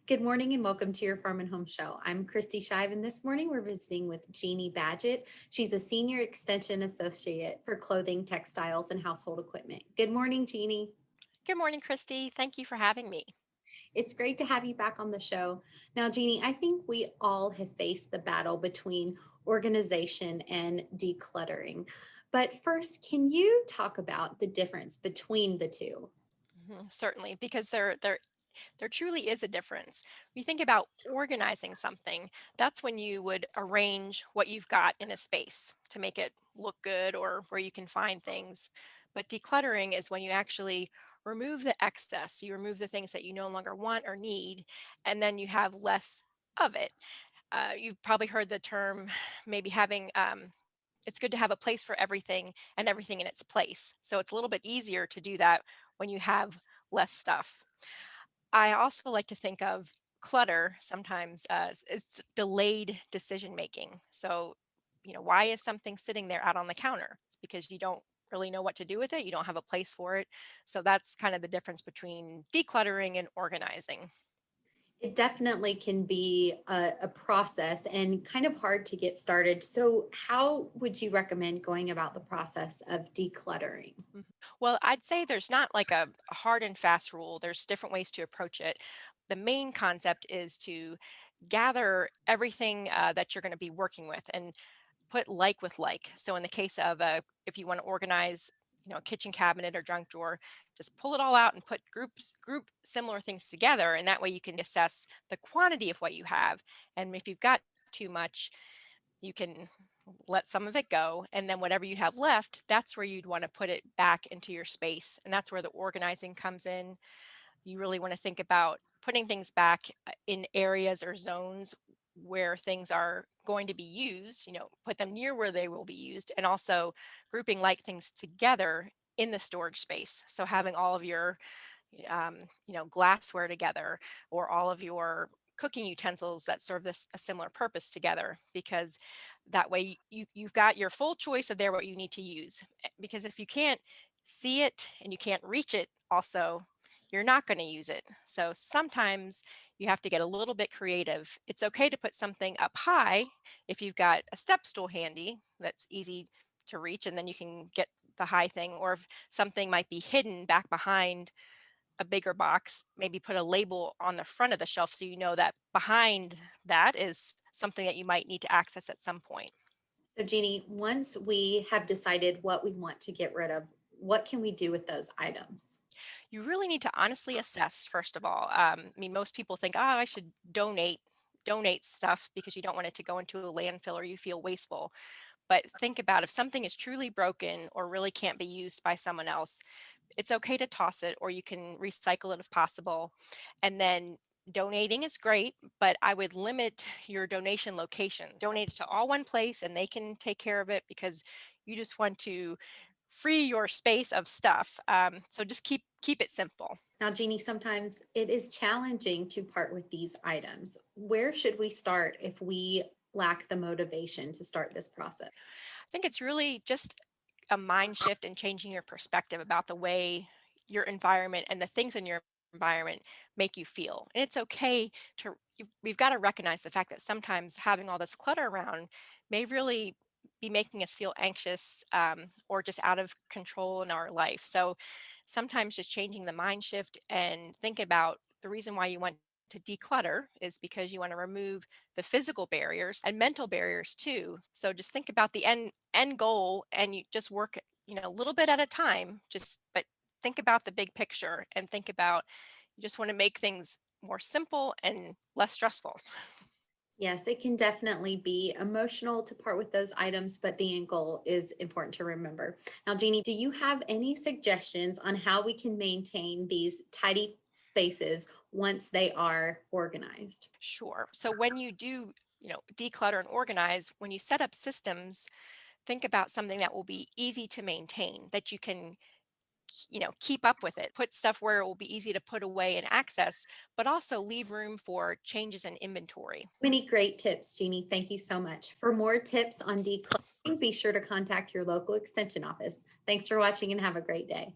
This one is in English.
Good morning and welcome to your Farm and Home Show. I'm Christy Shive, and this morning we're visiting with Jeannie Badgett. She's a Senior Extension Associate for Clothing, Textiles, and Household Equipment. Good morning, Jeannie. Good morning, Christy. Thank you for having me. It's great to have you back on the show. Now, Jeannie, I think we all have faced the battle between organization and decluttering. But first, can you talk about the difference between the two? Certainly, because there truly is a difference. When you think about organizing something, that's when you would arrange what you've got in a space to make it look good or where you can find things. But decluttering is when you actually remove the excess. You remove the things that you no longer want or need, and then you have less of it. You've probably heard the term maybe having it's good to have a place for everything and everything in its place. So it's a little bit easier to do that when you have less stuff. I also like to think of clutter sometimes as delayed decision making. So, why is something sitting there out on the counter? It's because you don't really know what to do with it. You don't have a place for it. So that's kind of the difference between decluttering and organizing. It definitely can be a process and kind of hard to get started. So, how would you recommend going about the process of decluttering? Mhm. Well, I'd say there's not like a hard and fast rule. There's different ways to approach it. The main concept is to gather everything that you're going to be working with and put like with like. So in the case of if you want to organize, a kitchen cabinet or junk drawer, just pull it all out and put group similar things together, and that way you can assess the quantity of what you have. And if you've got too much, you can let some of it go, and then whatever you have left, that's where you'd want to put it back into your space, and that's where the organizing comes in. You really want to think about putting things back in areas or zones where things are going to be used, put them near where they will be used, and also grouping like things together in the storage space. So having all of your glassware together, or all of your cooking utensils that serve this a similar purpose together, because that way you've got your full choice of there what you need to use. Because if you can't see it and you can't reach it also, you're not going to use it. So sometimes you have to get a little bit creative. It's okay to put something up high if you've got a step stool handy that's easy to reach, and then you can get the high thing. Or if something might be hidden back behind a bigger box, maybe put a label on the front of the shelf so you know that behind that is something that you might need to access at some point. So, Jeannie, once we have decided what we want to get rid of, what can we do with those items? You really need to honestly assess, first of all. I mean, most people think, oh, I should donate stuff because you don't want it to go into a landfill or you feel wasteful. But think about if something is truly broken or really can't be used by someone else, it's okay to toss it, or you can recycle it if possible. And then donating is great, but I would limit your donation location. Donate it to all one place and they can take care of it, because you just want to free your space of stuff. So just keep it simple. Now, Jeannie, sometimes it is challenging to part with these items. Where should we start if we lack the motivation to start this process? I think it's really just a mind shift and changing your perspective about the way your environment and the things in your environment make you feel. And it's okay to, we've got to recognize the fact that sometimes having all this clutter around may really be making us feel anxious, or just out of control in our life. So sometimes just changing the mind shift and think about the reason why you want to declutter is because you want to remove the physical barriers and mental barriers too. So just think about the end goal, and you just work, a little bit at a time, just but think about the big picture and think about, you just want to make things more simple and less stressful. Yes, it can definitely be emotional to part with those items, but the end goal is important to remember. Now, Jeannie, do you have any suggestions on how we can maintain these tidy spaces once they are organized? Sure. So when you do, declutter and organize, when you set up systems, think about something that will be easy to maintain, that you can keep up with it. Put stuff where it will be easy to put away and access, but also leave room for changes in inventory. Many great tips, Jeannie. Thank you so much. For more tips on decluttering, be sure to contact your local extension office. Thanks for watching and have a great day.